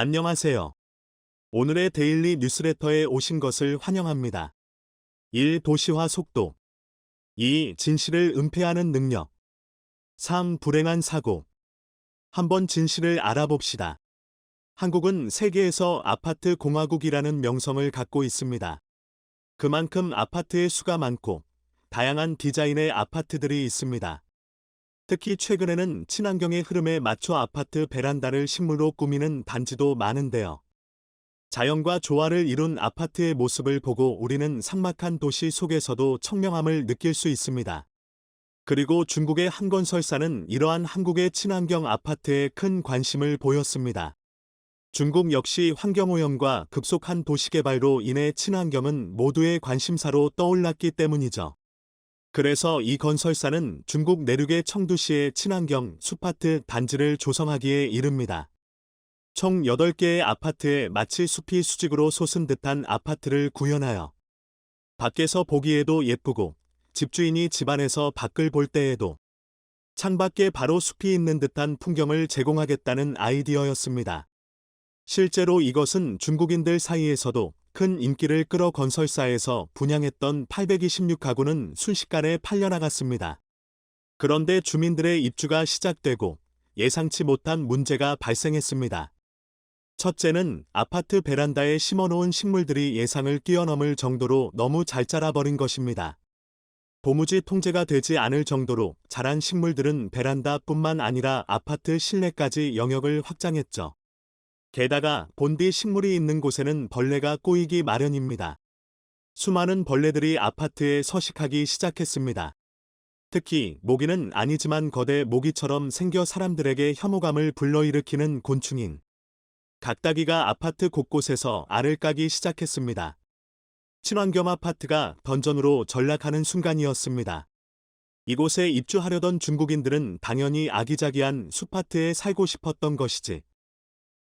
안녕하세요. 오늘의 데일리 뉴스레터에 오신 것을 환영합니다. 1. 도시화 속도. 2. 진실을 은폐하는 능력. 3. 불행한 사고. 한번 진실을 알아봅시다. 한국은 세계에서 아파트 공화국이라는 명성을 갖고 있습니다. 그만큼 아파트의 수가 많고 다양한 디자인의 아파트들이 있습니다. 특히 최근에는 친환경의 흐름에 맞춰 아파트 베란다를 식물로 꾸미는 단지도 많은데요. 자연과 조화를 이룬 아파트의 모습을 보고 우리는 삭막한 도시 속에서도 청명함을 느낄 수 있습니다. 그리고 중국의 한 건설사는 이러한 한국의 친환경 아파트에 큰 관심을 보였습니다. 중국 역시 환경오염과 급속한 도시개발로 인해 친환경은 모두의 관심사로 떠올랐기 때문이죠. 그래서 이 건설사는 중국 내륙의 청두시에 친환경 숲아트 단지를 조성하기에 이릅니다. 총 8개의 아파트에 마치 숲이 수직으로 솟은 듯한 아파트를 구현하여 밖에서 보기에도 예쁘고 집주인이 집안에서 밖을 볼 때에도 창밖에 바로 숲이 있는 듯한 풍경을 제공하겠다는 아이디어였습니다. 실제로 이것은 중국인들 사이에서도 큰 인기를 끌어 건설사에서 분양했던 826가구는 순식간에 팔려나갔습니다. 그런데 주민들의 입주가 시작되고 예상치 못한 문제가 발생했습니다. 첫째는 아파트 베란다에 심어놓은 식물들이 예상을 뛰어넘을 정도로 너무 잘 자라버린 것입니다. 도무지 통제가 되지 않을 정도로 자란 식물들은 베란다뿐만 아니라 아파트 실내까지 영역을 확장했죠. 게다가 본디 식물이 있는 곳에는 벌레가 꼬이기 마련입니다. 수많은 벌레들이 아파트에 서식하기 시작했습니다. 특히 모기는 아니지만 거대 모기처럼 생겨 사람들에게 혐오감을 불러일으키는 곤충인 각다기가 아파트 곳곳에서 알을 까기 시작했습니다. 친환경 아파트가 던전으로 전락하는 순간이었습니다. 이곳에 입주하려던 중국인들은 당연히 아기자기한 숲아트에 살고 싶었던 것이지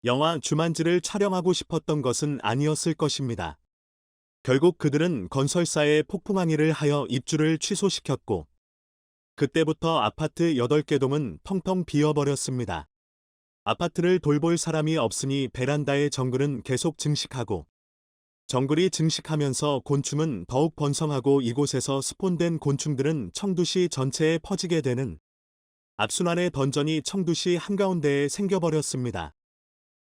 영화 주만지를 촬영하고 싶었던 것은 아니었을 것입니다. 결국 그들은 건설사에 폭풍항의를 하여 입주를 취소시켰고 그때부터 아파트 8개 동은 텅텅 비어버렸습니다. 아파트를 돌볼 사람이 없으니 베란다의 정글은 계속 증식하고 정글이 증식하면서 곤충은 더욱 번성하고 이곳에서 스폰된 곤충들은 청두시 전체에 퍼지게 되는 악순환의 던전이 청두시 한가운데에 생겨버렸습니다.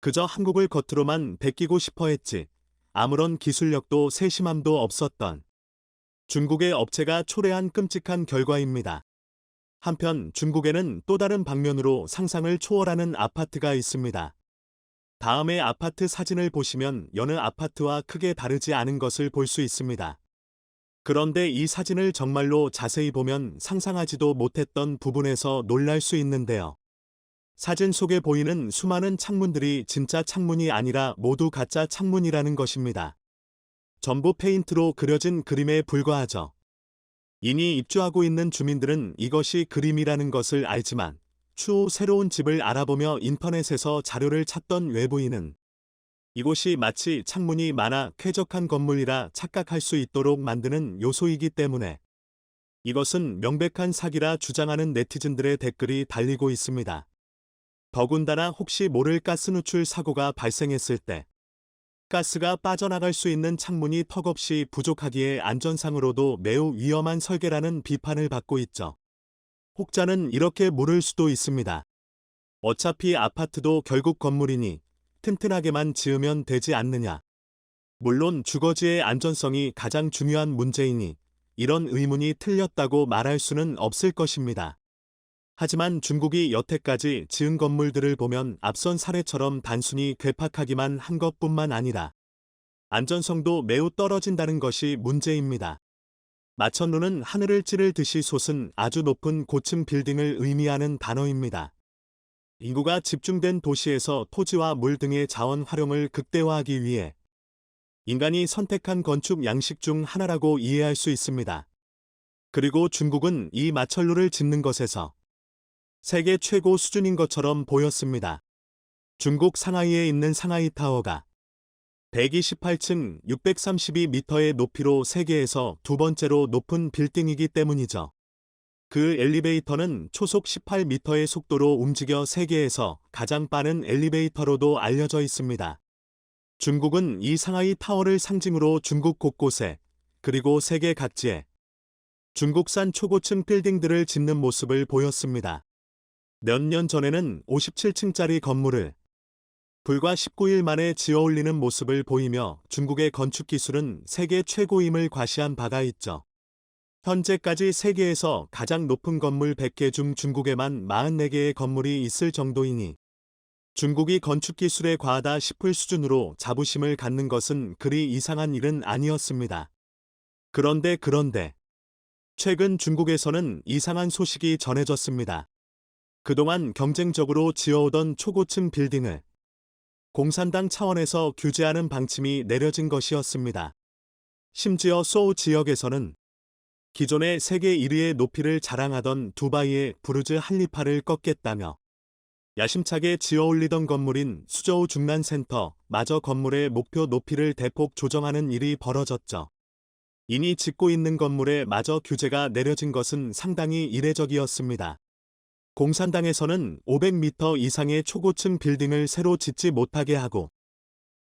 그저 한국을 겉으로만 베끼고 싶어 했지 아무런 기술력도 세심함도 없었던 중국의 업체가 초래한 끔찍한 결과입니다. 한편 중국에는 또 다른 방면으로 상상을 초월하는 아파트가 있습니다. 다음의 아파트 사진을 보시면 여느 아파트와 크게 다르지 않은 것을 볼 수 있습니다. 그런데 이 사진을 정말로 자세히 보면 상상하지도 못했던 부분에서 놀랄 수 있는데요. 사진 속에 보이는 수많은 창문들이 진짜 창문이 아니라 모두 가짜 창문이라는 것입니다. 전부 페인트로 그려진 그림에 불과하죠. 이미 입주하고 있는 주민들은 이것이 그림이라는 것을 알지만 추후 새로운 집을 알아보며 인터넷에서 자료를 찾던 외부인은 이곳이 마치 창문이 많아 쾌적한 건물이라 착각할 수 있도록 만드는 요소이기 때문에 이것은 명백한 사기라 주장하는 네티즌들의 댓글이 달리고 있습니다. 더군다나 혹시 모를 가스 누출 사고가 발생했을 때 가스가 빠져나갈 수 있는 창문이 턱없이 부족하기에 안전상으로도 매우 위험한 설계라는 비판을 받고 있죠. 혹자는 이렇게 물을 수도 있습니다. 어차피 아파트도 결국 건물이니 튼튼하게만 지으면 되지 않느냐. 물론 주거지의 안전성이 가장 중요한 문제이니 이런 의문이 틀렸다고 말할 수는 없을 것입니다. 하지만 중국이 여태까지 지은 건물들을 보면 앞선 사례처럼 단순히 괴팍하기만 한 것뿐만 아니라 안전성도 매우 떨어진다는 것이 문제입니다. 마천루는 하늘을 찌를 듯이 솟은 아주 높은 고층 빌딩을 의미하는 단어입니다. 인구가 집중된 도시에서 토지와 물 등의 자원 활용을 극대화하기 위해 인간이 선택한 건축 양식 중 하나라고 이해할 수 있습니다. 그리고 중국은 이 마천루를 짓는 것에서 세계 최고 수준인 것처럼 보였습니다. 중국 상하이에 있는 상하이타워가 128층 632m의 높이로 세계에서 두 번째로 높은 빌딩이기 때문이죠. 그 엘리베이터는 초속 18m의 속도로 움직여 세계에서 가장 빠른 엘리베이터로도 알려져 있습니다. 중국은 이 상하이 타워를 상징으로 중국 곳곳에 그리고 세계 각지에 중국산 초고층 빌딩들을 짓는 모습을 보였습니다. 몇 년 전에는 57층짜리 건물을 불과 19일 만에 지어올리는 모습을 보이며 중국의 건축 기술은 세계 최고임을 과시한 바가 있죠. 현재까지 세계에서 가장 높은 건물 100개 중 중국에만 44개의 건물이 있을 정도이니 중국이 건축 기술에 과하다 싶을 수준으로 자부심을 갖는 것은 그리 이상한 일은 아니었습니다. 그런데 최근 중국에서는 이상한 소식이 전해졌습니다. 그동안 경쟁적으로 지어오던 초고층 빌딩을 공산당 차원에서 규제하는 방침이 내려진 것이었습니다. 심지어 소우 지역에서는 기존의 세계 1위의 높이를 자랑하던 두바이의 부르즈 할리파를 꺾겠다며 야심차게 지어올리던 건물인 수저우 중난센터 마저 건물의 목표 높이를 대폭 조정하는 일이 벌어졌죠. 이니 짓고 있는 건물에 마저 규제가 내려진 것은 상당히 이례적이었습니다. 공산당에서는 500m 이상의 초고층 빌딩을 새로 짓지 못하게 하고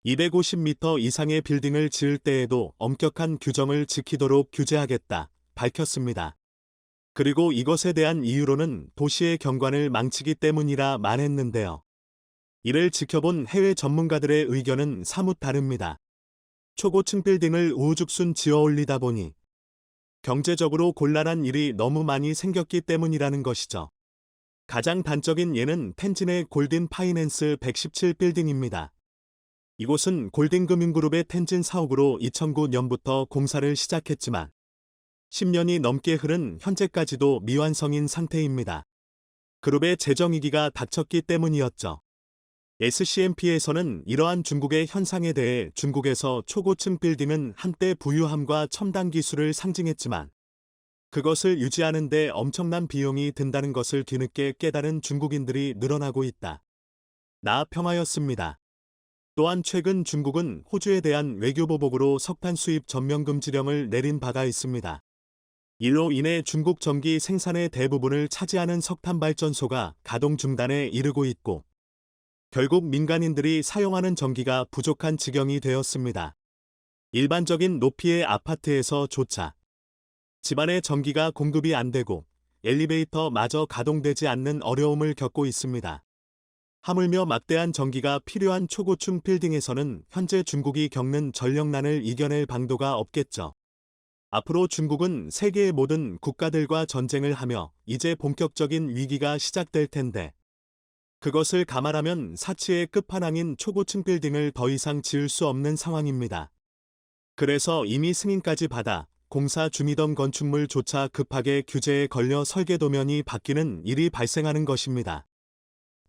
250m 이상의 빌딩을 지을 때에도 엄격한 규정을 지키도록 규제하겠다 밝혔습니다. 그리고 이것에 대한 이유로는 도시의 경관을 망치기 때문이라 말했는데요. 이를 지켜본 해외 전문가들의 의견은 사뭇 다릅니다. 초고층 빌딩을 우후죽순 지어 올리다 보니 경제적으로 곤란한 일이 너무 많이 생겼기 때문이라는 것이죠. 가장 단적인 예는 텐진의 골든 파이낸스 117 빌딩입니다. 이곳은 골든금융그룹의 텐진 사옥으로 2009년부터 공사를 시작했지만 10년이 넘게 흐른 현재까지도 미완성인 상태입니다. 그룹의 재정위기가 닥쳤기 때문이었죠. SCMP에서는 이러한 중국의 현상에 대해 중국에서 초고층 빌딩은 한때 부유함과 첨단 기술을 상징했지만 그것을 유지하는 데 엄청난 비용이 든다는 것을 뒤늦게 깨달은 중국인들이 늘어나고 있다. 나 평하였습니다. 또한 최근 중국은 호주에 대한 외교보복으로 석탄 수입 전면 금지령을 내린 바가 있습니다. 이로 인해 중국 전기 생산의 대부분을 차지하는 석탄 발전소가 가동 중단에 이르고 있고 결국 민간인들이 사용하는 전기가 부족한 지경이 되었습니다. 일반적인 높이의 아파트에서조차 집안의 전기가 공급이 안 되고 엘리베이터마저 가동되지 않는 어려움을 겪고 있습니다. 하물며 막대한 전기가 필요한 초고층 빌딩에서는 현재 중국이 겪는 전력난을 이겨낼 방도가 없겠죠. 앞으로 중국은 세계의 모든 국가들과 전쟁을 하며 이제 본격적인 위기가 시작될 텐데 그것을 감안하면 사치의 끝판왕인 초고층 빌딩을 더 이상 지을 수 없는 상황입니다. 그래서 이미 승인까지 받아 공사 중이던 건축물조차 급하게 규제에 걸려 설계도면이 바뀌는 일이 발생하는 것입니다.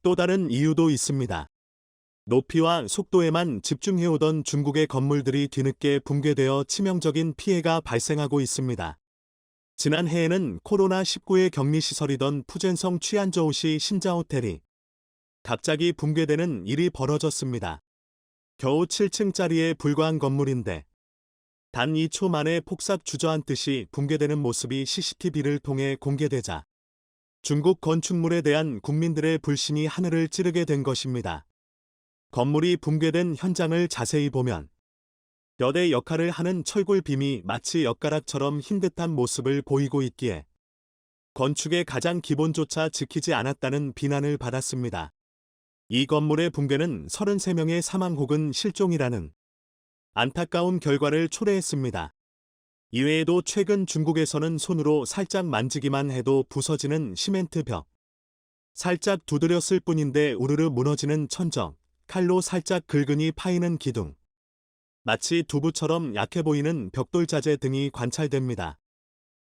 또 다른 이유도 있습니다. 높이와 속도에만 집중해오던 중국의 건물들이 뒤늦게 붕괴되어 치명적인 피해가 발생하고 있습니다. 지난해에는 코로나19의 격리시설이던 푸젠성 취안저우시 신자호텔이 갑자기 붕괴되는 일이 벌어졌습니다. 겨우 7층짜리에 불과한 건물인데 단 2초 만에 폭삭 주저앉듯이 붕괴되는 모습이 CCTV를 통해 공개되자 중국 건축물에 대한 국민들의 불신이 하늘을 찌르게 된 것입니다. 건물이 붕괴된 현장을 자세히 보면 여대 역할을 하는 철골빔이 마치 엿가락처럼 흰 듯한 모습을 보이고 있기에 건축의 가장 기본조차 지키지 않았다는 비난을 받았습니다. 이 건물의 붕괴는 33명의 사망 혹은 실종이라는 안타까운 결과를 초래했습니다. 이외에도 최근 중국에서는 손으로 살짝 만지기만 해도 부서지는 시멘트 벽, 살짝 두드렸을 뿐인데 우르르 무너지는 천정, 칼로 살짝 긁으니 파이는 기둥, 마치 두부처럼 약해 보이는 벽돌 자재 등이 관찰됩니다.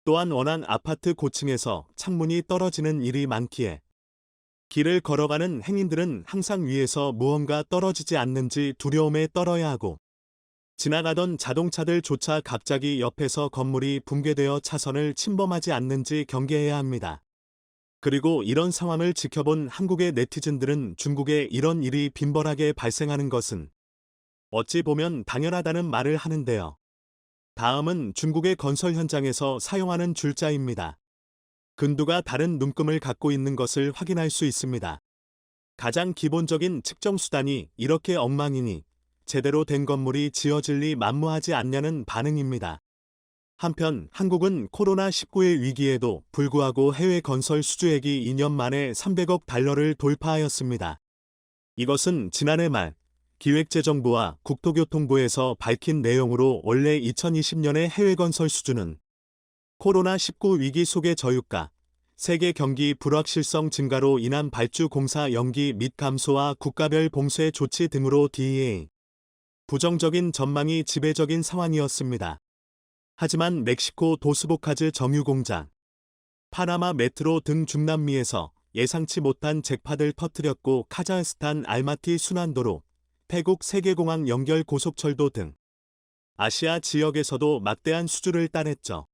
또한 워낙 아파트 고층에서 창문이 떨어지는 일이 많기에 길을 걸어가는 행인들은 항상 위에서 무언가 떨어지지 않는지 두려움에 떨어야 하고 지나가던 자동차들조차 갑자기 옆에서 건물이 붕괴되어 차선을 침범하지 않는지 경계해야 합니다. 그리고 이런 상황을 지켜본 한국의 네티즌들은 중국에 이런 일이 빈번하게 발생하는 것은 어찌 보면 당연하다는 말을 하는데요. 다음은 중국의 건설 현장에서 사용하는 줄자입니다. 근두가 다른 눈금을 갖고 있는 것을 확인할 수 있습니다. 가장 기본적인 측정 수단이 이렇게 엉망이니 제대로 된 건물이 지어질 리 만무하지 않냐는 반응입니다. 한편 한국은 코로나19의 위기에도 불구하고 해외 건설 수주액이 2년 만에 300억 달러를 돌파하였습니다. 이것은 지난해 말 기획재정부와 국토교통부에서 밝힌 내용으로 원래 2020년의 해외 건설 수주는 코로나19 위기 속의 저유가, 세계 경기 불확실성 증가로 인한 발주 공사 연기 및 감소와 국가별 봉쇄 조치 등으로 DEA 부정적인 전망이 지배적인 상황이었습니다. 하지만 멕시코 도스보카즈 정유공장, 파나마 메트로 등 중남미에서 예상치 못한 잭팟을 터뜨렸고 카자흐스탄 알마티 순환도로, 태국 세계공항 연결 고속철도 등 아시아 지역에서도 막대한 수주를 따냈죠.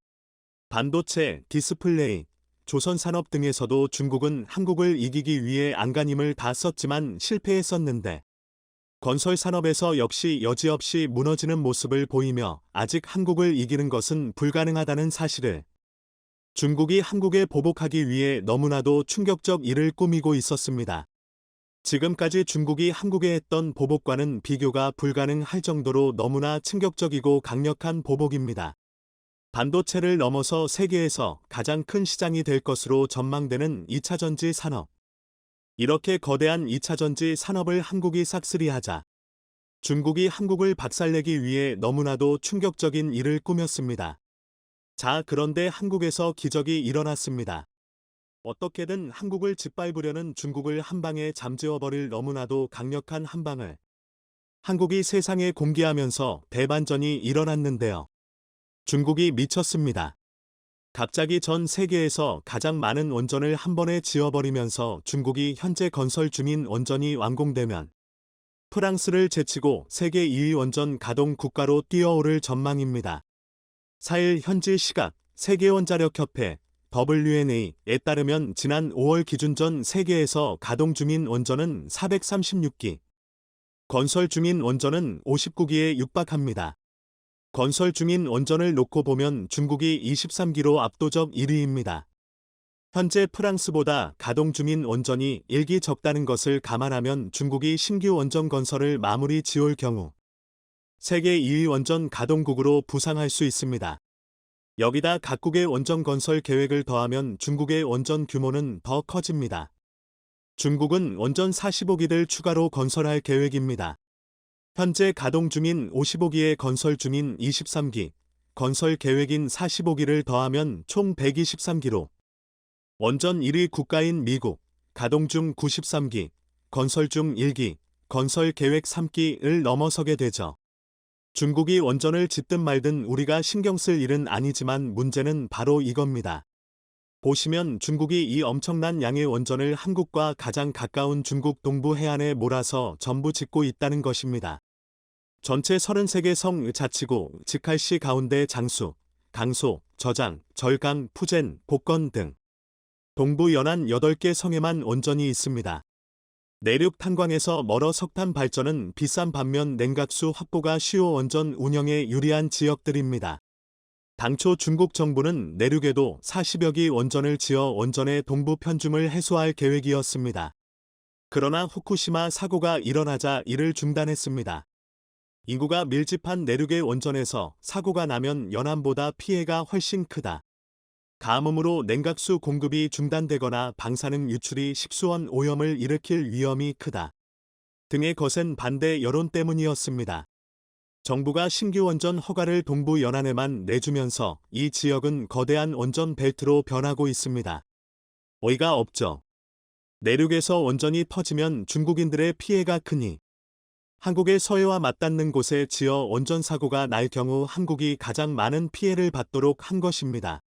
반도체, 디스플레이, 조선산업 등에서도 중국은 한국을 이기기 위해 안간힘을 다 썼지만 실패했었는데 건설산업에서 역시 여지없이 무너지는 모습을 보이며 아직 한국을 이기는 것은 불가능하다는 사실을 중국이 한국에 보복하기 위해 너무나도 충격적 일을 꾸미고 있었습니다. 지금까지 중국이 한국에 했던 보복과는 비교가 불가능할 정도로 너무나 충격적이고 강력한 보복입니다. 반도체를 넘어서 세계에서 가장 큰 시장이 될 것으로 전망되는 2차전지 산업. 이렇게 거대한 2차전지 산업을 한국이 싹쓸이하자 중국이 한국을 박살내기 위해 너무나도 충격적인 일을 꾸몄습니다. 자, 그런데 한국에서 기적이 일어났습니다. 어떻게든 한국을 짓밟으려는 중국을 한방에 잠재워버릴 너무나도 강력한 한방을 한국이 세상에 공개하면서 대반전이 일어났는데요. 중국이 미쳤습니다. 갑자기 전 세계에서 가장 많은 원전을 한 번에 지어버리면서 중국이 현재 건설 중인 원전이 완공되면 프랑스를 제치고 세계 2위 원전 가동 국가로 뛰어오를 전망입니다. 4일 현지 시각 세계원자력협회 WNA에 따르면 지난 5월 기준 전 세계에서 가동 중인 원전은 436기, 건설 중인 원전은 59기에 육박합니다. 건설 중인 원전을 놓고 보면 중국이 23기로 압도적 1위입니다. 현재 프랑스보다 가동 중인 원전이 1기 적다는 것을 감안하면 중국이 신규 원전 건설을 마무리 지을 경우 세계 2위 원전 가동국으로 부상할 수 있습니다. 여기다 각국의 원전 건설 계획을 더하면 중국의 원전 규모는 더 커집니다. 중국은 원전 45기를 추가로 건설할 계획입니다. 현재 가동 중인 55기에 건설 중인 23기, 건설 계획인 45기를 더하면 총 123기로 원전 1위 국가인 미국, 가동 중 93기, 건설 중 1기, 건설 계획 3기를 넘어서게 되죠. 중국이 원전을 짓든 말든 우리가 신경 쓸 일은 아니지만 문제는 바로 이겁니다. 보시면 중국이 이 엄청난 양의 원전을 한국과 가장 가까운 중국 동부 해안에 몰아서 전부 짓고 있다는 것입니다. 전체 33개 성 자치구, 직할시 가운데 장수, 강소, 저장, 절강, 푸젠, 복건 등 동부 연안 8개 성에만 원전이 있습니다. 내륙 탄광에서 멀어 석탄 발전은 비싼 반면 냉각수 확보가 쉬워 원전 운영에 유리한 지역들입니다. 당초 중국 정부는 내륙에도 40여 기 원전을 지어 원전의 동부 편중을 해소할 계획이었습니다. 그러나 후쿠시마 사고가 일어나자 이를 중단했습니다. 인구가 밀집한 내륙의 원전에서 사고가 나면 연안보다 피해가 훨씬 크다. 가뭄으로 냉각수 공급이 중단되거나 방사능 유출이 식수원 오염을 일으킬 위험이 크다. 등의 거센 반대 여론 때문이었습니다. 정부가 신규 원전 허가를 동부 연안에만 내주면서 이 지역은 거대한 원전 벨트로 변하고 있습니다. 어이가 없죠. 내륙에서 원전이 터지면 중국인들의 피해가 크니 한국의 서해와 맞닿는 곳에 지어 원전 사고가 날 경우 한국이 가장 많은 피해를 받도록 한 것입니다.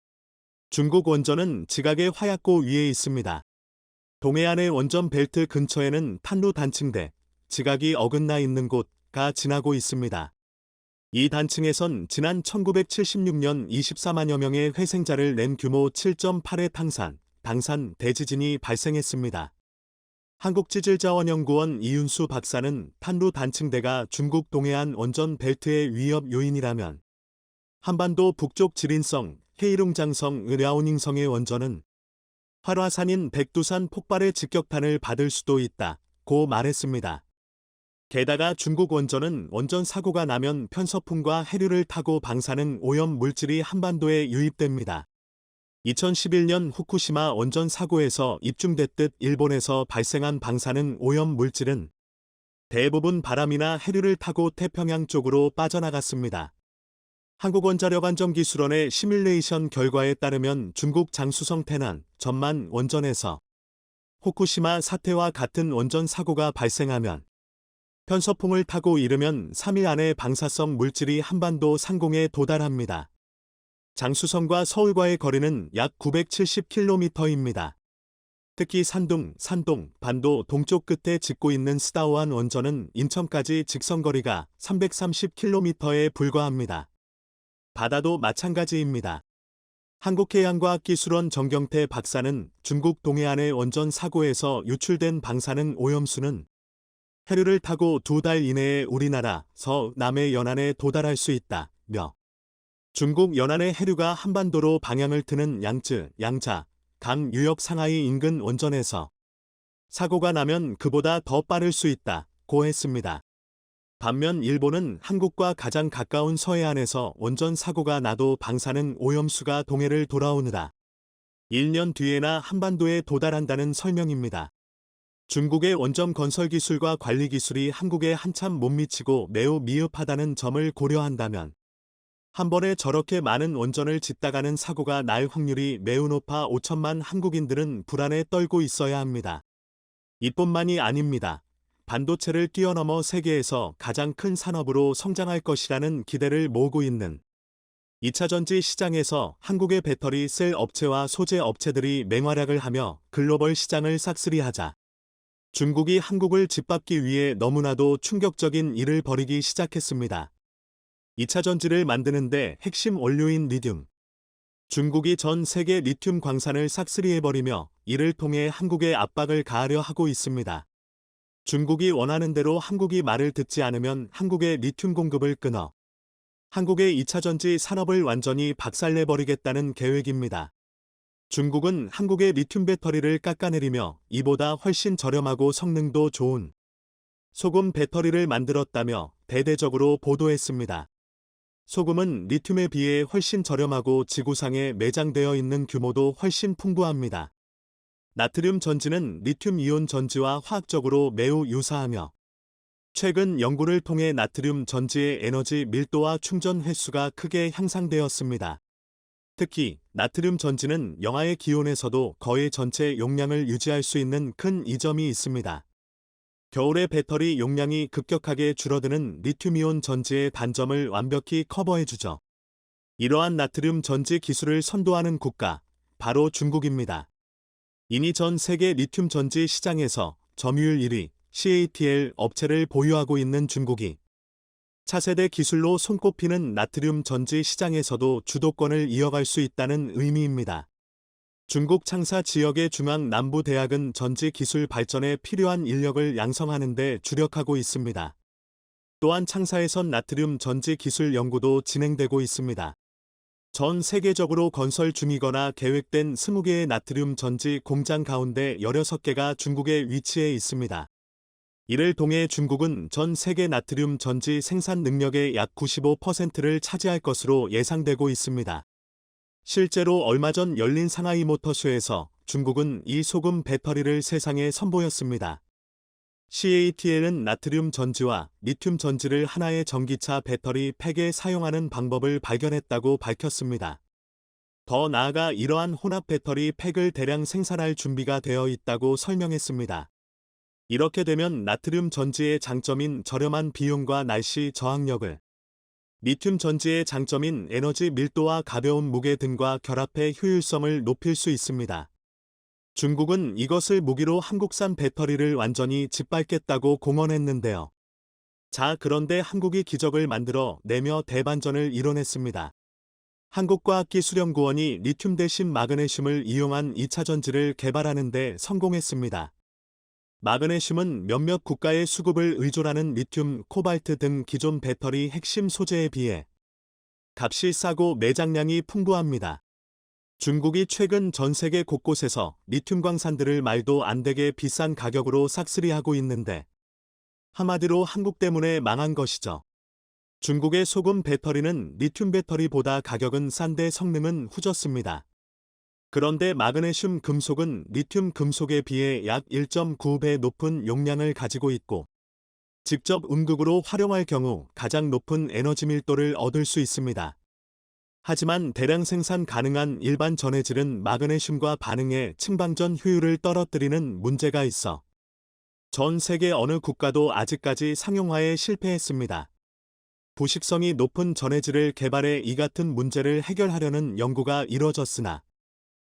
중국 원전은 지각의 화약고 위에 있습니다. 동해안의 원전 벨트 근처에는 탄루 단층대, 지각이 어긋나 있는 곳가 지나고 있습니다. 이 단층에선 지난 1976년 24만여 명의 회생자를 낸 규모 7.8의 당산 대지진이 발생했습니다. 한국지질자원연구원 이윤수 박사는 탄루 단층대가 중국 동해안 원전 벨트의 위협 요인이라면 한반도 북쪽 지린성, 헤이룽장성, 랴오닝성의 원전은 활화산인 백두산 폭발의 직격탄을 받을 수도 있다고 말했습니다. 게다가 중국 원전은 원전 사고가 나면 편서풍과 해류를 타고 방사능 오염 물질이 한반도에 유입됩니다. 2011년 후쿠시마 원전 사고에서 입증됐듯 일본에서 발생한 방사능 오염 물질은 대부분 바람이나 해류를 타고 태평양 쪽으로 빠져나갔습니다. 한국원자력안전기술원의 시뮬레이션 결과에 따르면 중국 장쑤성 태난, 전만 원전에서 후쿠시마 사태와 같은 원전 사고가 발생하면 편서풍을 타고 이르면 3일 안에 방사성 물질이 한반도 상공에 도달합니다. 장쑤성과 서울과의 거리는 약 970km입니다. 특히 산둥, 반도 동쪽 끝에 짓고 있는 스다오안 원전은 인천까지 직선거리가 330km에 불과합니다. 바다도 마찬가지입니다. 한국해양과학기술원 정경태 박사는 중국 동해안의 원전 사고에서 유출된 방사능 오염수는 해류를 타고 2달 이내에 우리나라 서남해 연안에 도달할 수 있다며 중국 연안의 해류가 한반도로 방향을 트는 양쯔, 양자, 강 유역 상하이 인근 원전에서 사고가 나면 그보다 더 빠를 수 있다고 했습니다. 반면 일본은 한국과 가장 가까운 서해안에서 원전 사고가 나도 방사능 오염수가 동해를 돌아오느라 1년 뒤에나 한반도에 도달한다는 설명입니다. 중국의 원전 건설 기술과 관리 기술이 한국에 한참 못 미치고 매우 미흡하다는 점을 고려한다면 한 번에 저렇게 많은 원전을 짓다가는 사고가 날 확률이 매우 높아 5천만 한국인들은 불안에 떨고 있어야 합니다. 이뿐만이 아닙니다. 반도체를 뛰어넘어 세계에서 가장 큰 산업으로 성장할 것이라는 기대를 모으고 있는 2차전지 시장에서 한국의 배터리 셀 업체와 소재 업체들이 맹활약을 하며 글로벌 시장을 싹쓸이하자 중국이 한국을 짓밟기 위해 너무나도 충격적인 일을 벌이기 시작했습니다. 2차전지를 만드는데 핵심 원료인 리튬. 중국이 전 세계 리튬 광산을 싹쓸이해버리며 이를 통해 한국에 압박을 가하려 하고 있습니다. 중국이 원하는 대로 한국이 말을 듣지 않으면 한국의 리튬 공급을 끊어 한국의 2차전지 산업을 완전히 박살내버리겠다는 계획입니다. 중국은 한국의 리튬 배터리를 깎아내리며 이보다 훨씬 저렴하고 성능도 좋은 소금 배터리를 만들었다며 대대적으로 보도했습니다. 소금은 리튬에 비해 훨씬 저렴하고 지구상에 매장되어 있는 규모도 훨씬 풍부합니다. 나트륨 전지는 리튬 이온 전지와 화학적으로 매우 유사하며 최근 연구를 통해 나트륨 전지의 에너지 밀도와 충전 횟수가 크게 향상되었습니다. 특히 나트륨 전지는 영하의 기온에서도 거의 전체 용량을 유지할 수 있는 큰 이점이 있습니다. 겨울에 배터리 용량이 급격하게 줄어드는 리튬이온 전지의 단점을 완벽히 커버해주죠. 이러한 나트륨 전지 기술을 선도하는 국가, 바로 중국입니다. 이미 전 세계 리튬 전지 시장에서 점유율 1위 CATL 업체를 보유하고 있는 중국이 차세대 기술로 손꼽히는 나트륨 전지 시장에서도 주도권을 이어갈 수 있다는 의미입니다. 중국 창사 지역의 중앙남부대학은 전지 기술 발전에 필요한 인력을 양성하는 데 주력하고 있습니다. 또한 창사에선 나트륨 전지 기술 연구도 진행되고 있습니다. 전 세계적으로 건설 중이거나 계획된 20개의 나트륨 전지 공장 가운데 16개가 중국에 위치해 있습니다. 이를 통해 중국은 전 세계 나트륨 전지 생산 능력의 약 95%를 차지할 것으로 예상되고 있습니다. 실제로 얼마 전 열린 상하이 모터쇼에서 중국은 이 소금 배터리를 세상에 선보였습니다. CATL은 나트륨 전지와 리튬 전지를 하나의 전기차 배터리 팩에 사용하는 방법을 발견했다고 밝혔습니다. 더 나아가 이러한 혼합 배터리 팩을 대량 생산할 준비가 되어 있다고 설명했습니다. 이렇게 되면 나트륨 전지의 장점인 저렴한 비용과 날씨 저항력을 리튬 전지의 장점인 에너지 밀도와 가벼운 무게 등과 결합해 효율성을 높일 수 있습니다. 중국은 이것을 무기로 한국산 배터리를 완전히 짓밟겠다고 공언했는데요. 자, 그런데 한국이 기적을 만들어 내며 대반전을 이뤄냈습니다. 한국과학기술연구원이 리튬 대신 마그네슘을 이용한 2차전지를 개발하는 데 성공했습니다. 마그네슘은 몇몇 국가의 수급을 의존하는 리튬, 코발트 등 기존 배터리 핵심 소재에 비해 값이 싸고 매장량이 풍부합니다. 중국이 최근 전 세계 곳곳에서 리튬 광산들을 말도 안 되게 비싼 가격으로 싹쓸이하고 있는데 한마디로 한국 때문에 망한 것이죠. 중국의 소금 배터리는 리튬 배터리보다 가격은 싼데 성능은 후졌습니다. 그런데 마그네슘 금속은 리튬 금속에 비해 약 1.9배 높은 용량을 가지고 있고 직접 음극으로 활용할 경우 가장 높은 에너지 밀도를 얻을 수 있습니다. 하지만 대량 생산 가능한 일반 전해질은 마그네슘과 반응해 층방전 효율을 떨어뜨리는 문제가 있어 전 세계 어느 국가도 아직까지 상용화에 실패했습니다. 부식성이 높은 전해질을 개발해 이 같은 문제를 해결하려는 연구가 이뤄졌으나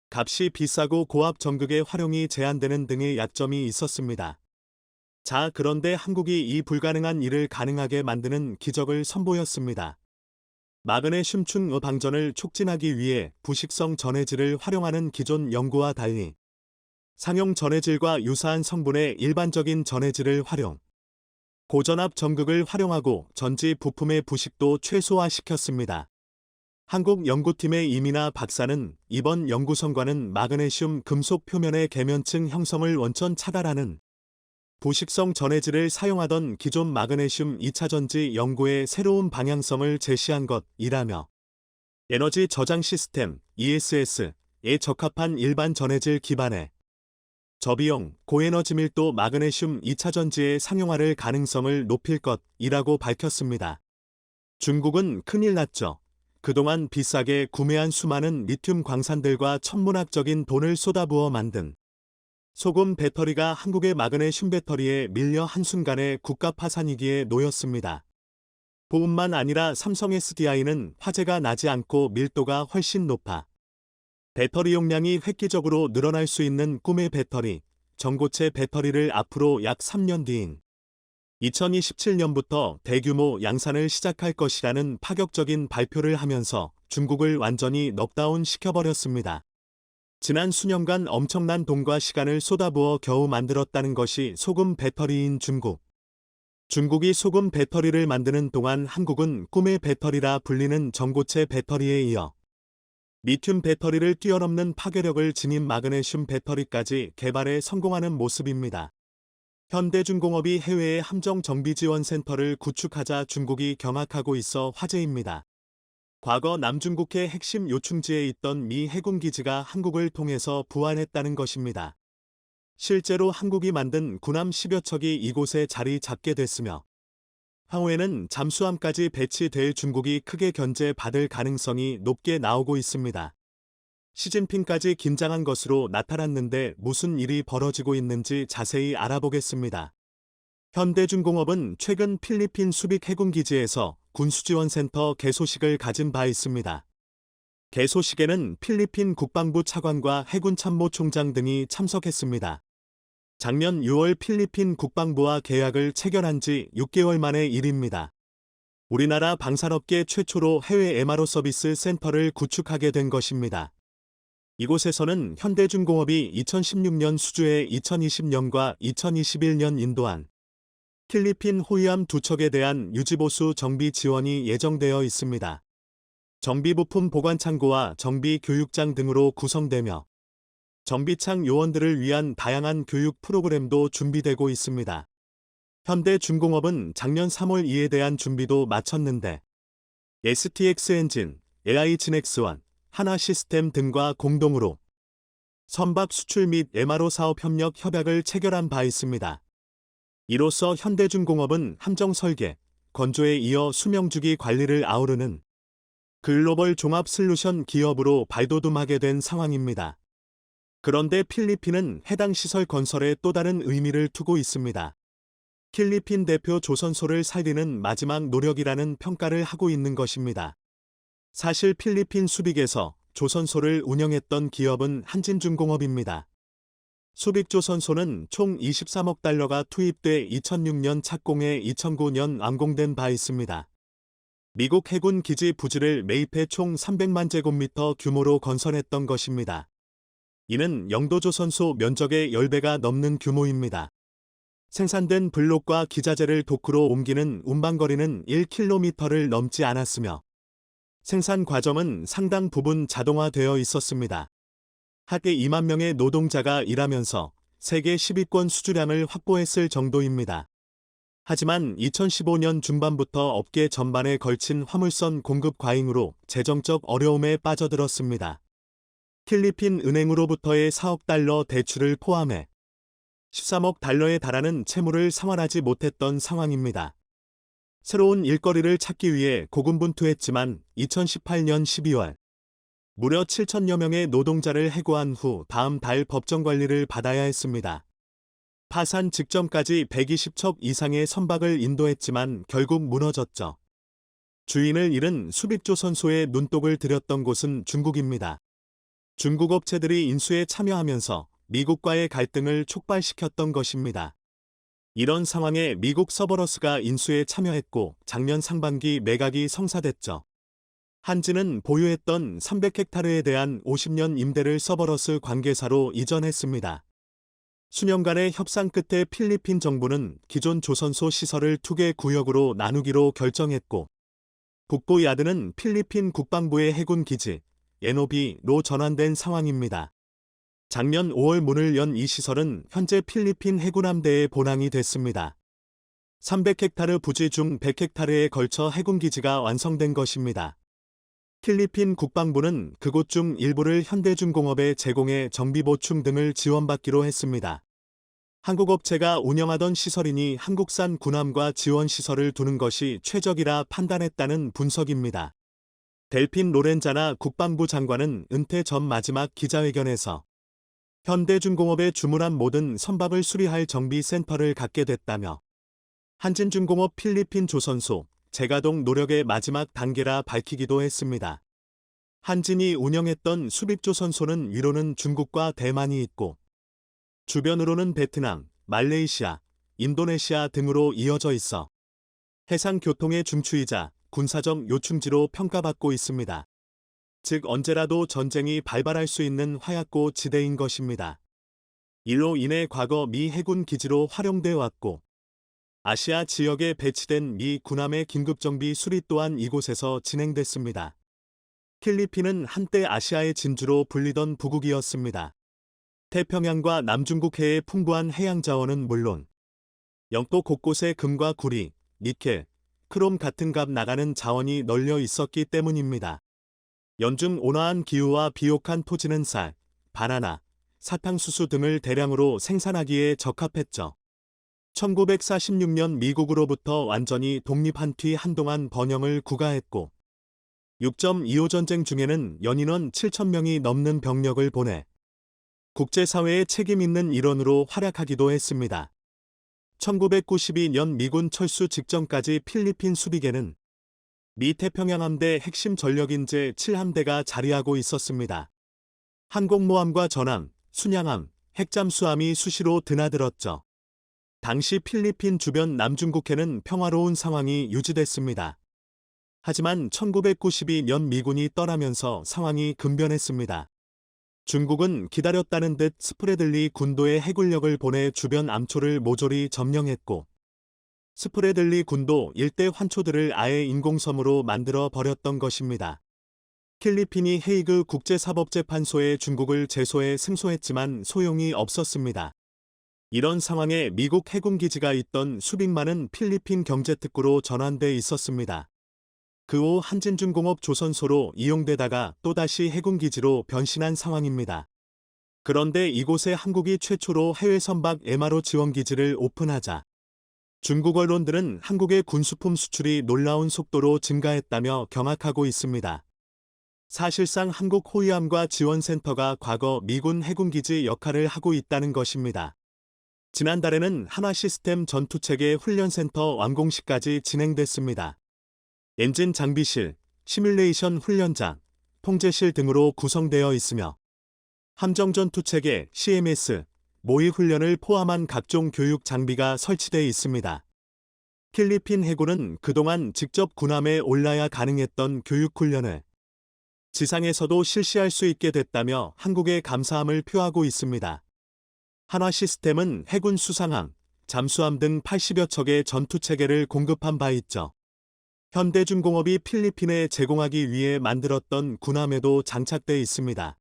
값이 비싸고 고압 전극의 활용이 제한되는 등의 약점이 있었습니다. 자, 그런데 한국이 이 불가능한 일을 가능하게 만드는 기적을 선보였습니다. 마그네슘층 방전을 촉진하기 위해 부식성 전해질을 활용하는 기존 연구와 달리 상용 전해질과 유사한 성분의 일반적인 전해질을 활용, 고전압 전극을 활용하고 전지 부품의 부식도 최소화시켰습니다. 한국 연구팀의 이민아 박사는 이번 연구 성과는 마그네슘 금속 표면의 계면층 형성을 원천 차단하는 부식성 전해질을 사용하던 기존 마그네슘 2차 전지 연구의 새로운 방향성을 제시한 것이라며 에너지 저장 시스템 ESS에 적합한 일반 전해질 기반의 저비용, 고에너지 밀도 마그네슘 2차 전지의 상용화를 가능성을 높일 것이라고 밝혔습니다. 중국은 큰일 났죠. 그동안 비싸게 구매한 수많은 리튬 광산들과 천문학적인 돈을 쏟아부어 만든 소금 배터리가 한국의 마그네슘 배터리에 밀려 한순간에 국가 파산위기에 놓였습니다. 뿐만 아니라 삼성 SDI는 화재가 나지 않고 밀도가 훨씬 높아 배터리 용량이 획기적으로 늘어날 수 있는 꿈의 배터리, 전고체 배터리를 앞으로 약 3년 뒤인 2027년부터 대규모 양산을 시작할 것이라는 파격적인 발표를 하면서 중국을 완전히 넉다운 시켜버렸습니다. 지난 수년간 엄청난 돈과 시간을 쏟아부어 겨우 만들었다는 것이 소금 배터리인 중국. 중국이 소금 배터리를 만드는 동안 한국은 꿈의 배터리라 불리는 전고체 배터리에 이어 리튬 배터리를 뛰어넘는 파괴력을 지닌 마그네슘 배터리까지 개발에 성공하는 모습입니다. 현대중공업이 해외에 함정 정비 지원 센터를 구축하자 중국이 경악하고 있어 화제입니다. 과거 남중국해 핵심 요충지에 있던 미 해군 기지가 한국을 통해서 부활했다는 것입니다. 실제로 한국이 만든 군함 10여 척이 이곳에 자리 잡게 됐으며 향후에는 잠수함까지 배치될 중국이 크게 견제받을 가능성이 높게 나오고 있습니다. 시진핑까지 긴장한 것으로 나타났는데 무슨 일이 벌어지고 있는지 자세히 알아보겠습니다. 현대중공업은 최근 필리핀 수빅 해군기지에서 군수지원센터 개소식을 가진 바 있습니다. 개소식에는 필리핀 국방부 차관과 해군참모총장 등이 참석했습니다. 작년 6월 필리핀 국방부와 계약을 체결한 지 6개월 만의 일입니다. 우리나라 방산업계 최초로 해외 MRO 서비스 센터를 구축하게 된 것입니다. 이곳에서는 현대중공업이 2016년 수주에 2020년과 2021년 인도한 필리핀 호위함 2척에 대한 유지보수 정비 지원이 예정되어 있습니다. 정비부품 보관창고와 정비교육장 등으로 구성되며 정비창 요원들을 위한 다양한 교육 프로그램도 준비되고 있습니다. 현대중공업은 작년 3월 이에 대한 준비도 마쳤는데 STX 엔진, AI진엑스원, 하나시스템 등과 공동으로 선박 수출 및 MRO 사업 협력 협약을 체결한 바 있습니다. 이로써 현대중공업은 함정 설계, 건조에 이어 수명주기 관리를 아우르는 글로벌 종합 솔루션 기업으로 발돋움하게 된 상황입니다. 그런데 필리핀은 해당 시설 건설에 또 다른 의미를 두고 있습니다. 필리핀 대표 조선소를 살리는 마지막 노력이라는 평가를 하고 있는 것입니다. 사실 필리핀 수빅에서 조선소를 운영했던 기업은 한진중공업입니다. 수빅조선소는 총 23억 달러가 투입돼 2006년 착공해 2009년 완공된 바 있습니다. 미국 해군 기지 부지를 매입해 총 300만 제곱미터 규모로 건설했던 것입니다. 이는 영도조선소 면적의 10배가 넘는 규모입니다. 생산된 블록과 기자재를 도크로 옮기는 운반거리는 1km를 넘지 않았으며 생산 과정은 상당 부분 자동화되어 있었습니다. 하계 2만 명의 노동자가 일하면서 세계 10위권 수주량을 확보했을 정도입니다. 하지만 2015년 중반부터 업계 전반에 걸친 화물선 공급 과잉으로 재정적 어려움에 빠져들었습니다. 필리핀 은행으로부터의 4억 달러 대출을 포함해 13억 달러에 달하는 채무를 상환하지 못했던 상황입니다. 새로운 일거리를 찾기 위해 고군분투했지만 2018년 12월 무려 7천여 명의 노동자를 해고한 후 다음 달 법정 관리를 받아야 했습니다. 파산 직전까지 120척 이상의 선박을 인도했지만 결국 무너졌죠. 주인을 잃은 수빅조선소에 눈독을 들였던 곳은 중국입니다. 중국 업체들이 인수에 참여하면서 미국과의 갈등을 촉발시켰던 것입니다. 이런 상황에 미국 서버러스가 인수에 참여했고 작년 상반기 매각이 성사됐죠. 한진은 보유했던 300헥타르에 대한 50년 임대를 서버러스 관계사로 이전했습니다. 수년간의 협상 끝에 필리핀 정부는 기존 조선소 시설을 2개 구역으로 나누기로 결정했고 북부 야드는 필리핀 국방부의 해군 기지 NOB로 전환된 상황입니다. 작년 5월 문을 연 이 시설은 현재 필리핀 해군함대의 본항이 됐습니다. 300헥타르 부지 중 100헥타르에 걸쳐 해군기지가 완성된 것입니다. 필리핀 국방부는 그곳 중 일부를 현대중공업에 제공해 정비 보충 등을 지원받기로 했습니다. 한국 업체가 운영하던 시설이니 한국산 군함과 지원 시설을 두는 것이 최적이라 판단했다는 분석입니다. 델핀 로렌자나 국방부 장관은 은퇴 전 마지막 기자회견에서 현대중공업에 주문한 모든 선박을 수리할 정비센터를 갖게 됐다며 한진중공업 필리핀 조선소 재가동 노력의 마지막 단계라 밝히기도 했습니다. 한진이 운영했던 수빅조선소는 위로는 중국과 대만이 있고 주변으로는 베트남, 말레이시아, 인도네시아 등으로 이어져 있어 해상교통의 중추이자 군사적 요충지로 평가받고 있습니다. 즉 언제라도 전쟁이 발발할 수 있는 화약고 지대인 것입니다. 이로 인해 과거 미 해군 기지로 활용되어 왔고 아시아 지역에 배치된 미 군함의 긴급정비 수리 또한 이곳에서 진행됐습니다. 필리핀은 한때 아시아의 진주로 불리던 부국이었습니다. 태평양과 남중국해의 풍부한 해양 자원은 물론 영도 곳곳에 금과 구리, 니켈, 크롬 같은 값 나가는 자원이 널려 있었기 때문입니다. 연중 온화한 기후와 비옥한 토지는 쌀, 바나나, 사탕수수 등을 대량으로 생산하기에 적합했죠. 1946년 미국으로부터 완전히 독립한 뒤 한동안 번영을 구가했고 6.25 전쟁 중에는 연인원 7,000명이 넘는 병력을 보내 국제사회의 책임 있는 일원으로 활약하기도 했습니다. 1992년 미군 철수 직전까지 필리핀 수비계는 미 태평양 함대 핵심 전력인제 7함대가 자리하고 있었습니다. 항공모함과 전함, 순양함, 핵잠수함이 수시로 드나들었죠. 당시 필리핀 주변 남중국해는 평화로운 상황이 유지됐습니다. 하지만 1992년 미군이 떠나면서 상황이 급변했습니다. 중국은 기다렸다는 듯 스프레들리 군도에 해군력을 보내 주변 암초를 모조리 점령했고 스프레들리 군도 일대 환초들을 아예 인공섬으로 만들어 버렸던 것입니다. 필리핀이 헤이그 국제사법재판소에 중국을 제소해 승소했지만 소용이 없었습니다. 이런 상황에 미국 해군기지가 있던 수빅만은 필리핀 경제특구로 전환돼 있었습니다. 그 후 한진중공업 조선소로 이용되다가 또다시 해군기지로 변신한 상황입니다. 그런데 이곳에 한국이 최초로 해외 선박 MRO 지원기지를 오픈하자 중국 언론들은 한국의 군수품 수출이 놀라운 속도로 증가했다며 경악하고 있습니다. 사실상 한국 호위함과 지원센터가 과거 미군 해군기지 역할을 하고 있다는 것입니다. 지난달에는 한화시스템 전투체계 훈련센터 완공식까지 진행됐습니다. 엔진 장비실, 시뮬레이션 훈련장, 통제실 등으로 구성되어 있으며 함정전투체계 CMS, 모의 훈련을 포함한 각종 교육 장비가 설치되어 있습니다. 필리핀 해군은 그동안 직접 군함에 올라야 가능했던 교육 훈련을 지상에서도 실시할 수 있게 됐다며 한국의 감사함을 표하고 있습니다. 한화시스템은 해군 수상함, 잠수함 등 80여 척의 전투체계를 공급한 바 있죠. 현대중공업이 필리핀에 제공하기 위해 만들었던 군함에도 장착돼 있습니다.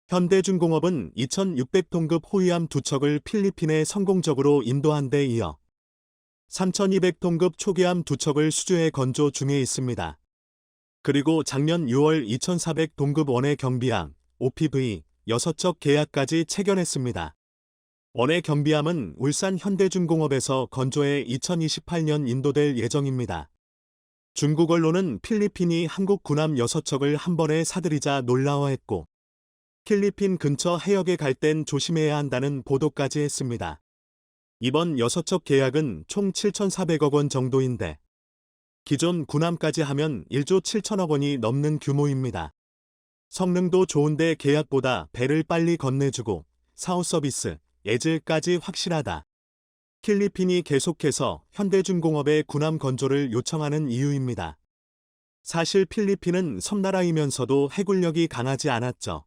현대중공업은 2600톤급 호위함 2척을 필리핀에 성공적으로 인도한 데 이어 3200톤급 초기함 2척을 수주해 건조 중에 있습니다. 그리고 작년 6월 2400톤급 원해 경비함, OPV 6척 계약까지 체결했습니다. 원해 경비함은 울산 현대중공업에서 건조해 2028년 인도될 예정입니다. 중국 언론은 필리핀이 한국 군함 6척을 한 번에 사들이자 놀라워했고, 필리핀 근처 해역에 갈 땐 조심해야 한다는 보도까지 했습니다. 이번 6척 계약은 총 7,400억 원 정도인데 기존 군함까지 하면 1조 7천억 원이 넘는 규모입니다. 성능도 좋은데 계약보다 배를 빨리 건네주고 사후 서비스, 예질까지 확실하다. 필리핀이 계속해서 현대중공업의 군함 건조를 요청하는 이유입니다. 사실 필리핀은 섬나라이면서도 해군력이 강하지 않았죠.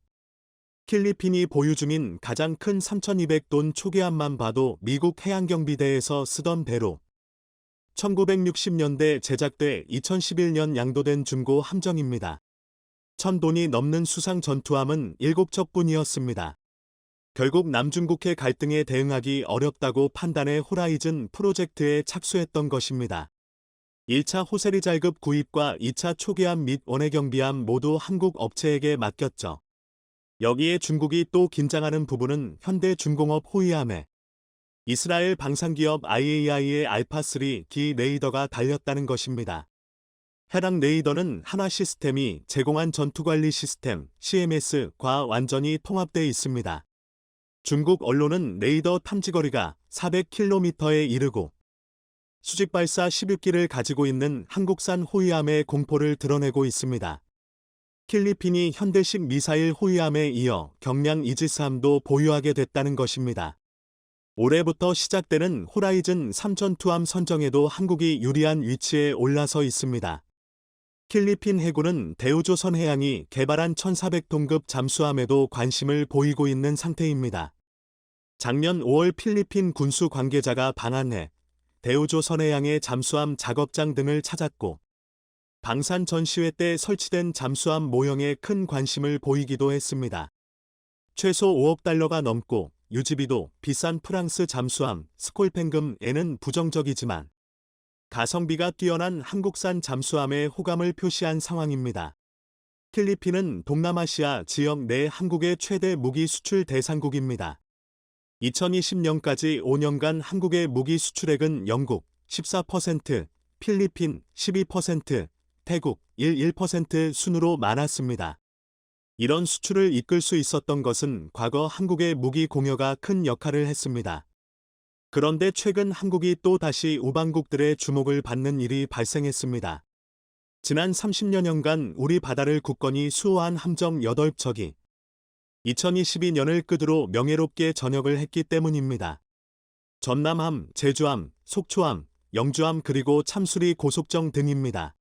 필리핀이 보유 중인 가장 큰 3,200톤 초기함만 봐도 미국 해양경비대에서 쓰던 배로 1960년대 제작돼 2011년 양도된 중고 함정입니다. 1,000톤이 넘는 수상 전투함은 7척뿐이었습니다. 결국 남중국해 갈등에 대응하기 어렵다고 판단해 호라이즌 프로젝트에 착수했던 것입니다. 1차 호세리잘급 구입과 2차 초기함 및 원해경비함 모두 한국 업체에게 맡겼죠. 여기에 중국이 또 긴장하는 부분은 현대중공업 호위함에 이스라엘 방산기업 IAI의 알파3 기 레이더가 달렸다는 것입니다. 해당 레이더는 한화시스템이 제공한 전투관리 시스템 CMS과 완전히 통합되어 있습니다. 중국 언론은 레이더 탐지거리가 400km에 이르고 수직발사 16기를 가지고 있는 한국산 호위함의 공포를 드러내고 있습니다. 필리핀이 현대식 미사일 호위함에 이어 경량 이지스함도 보유하게 됐다는 것입니다. 올해부터 시작되는 호라이즌 3 전투함 선정에도 한국이 유리한 위치에 올라서 있습니다. 필리핀 해군은 대우조선해양이 개발한 1,400톤급 잠수함에도 관심을 보이고 있는 상태입니다. 작년 5월 필리핀 군수 관계자가 방한해 대우조선해양의 잠수함 작업장 등을 찾았고 방산 전시회 때 설치된 잠수함 모형에 큰 관심을 보이기도 했습니다. 최소 5억 달러가 넘고 유지비도 비싼 프랑스 잠수함 스콜팽금에는 부정적이지만 가성비가 뛰어난 한국산 잠수함에 호감을 표시한 상황입니다. 필리핀은 동남아시아 지역 내 한국의 최대 무기 수출 대상국입니다. 2020년까지 5년간 한국의 무기 수출액은 영국 14%, 필리핀 12%, 태국 11% 순으로 많았습니다. 이런 수출을 이끌 수 있었던 것은 과거 한국의 무기 공여가 큰 역할을 했습니다. 그런데 최근 한국이 또 다시 우방국들의 주목을 받는 일이 발생했습니다. 지난 30여년간 우리 바다를 굳건히 수호한 함정 8척이 2022년을 끝으로 명예롭게 전역을 했기 때문입니다. 전남함, 제주함, 속초함, 영주함 그리고 참수리 고속정 등입니다.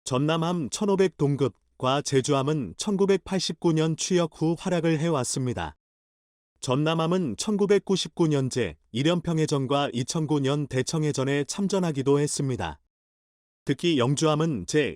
전남함 1500동급과 제주함은 1989년 취역 후 활약을 해왔습니다. 전남함은 1999년제 일연평해전과 2009년 대청해전에 참전하기도 했습니다. 특히 영주함은 제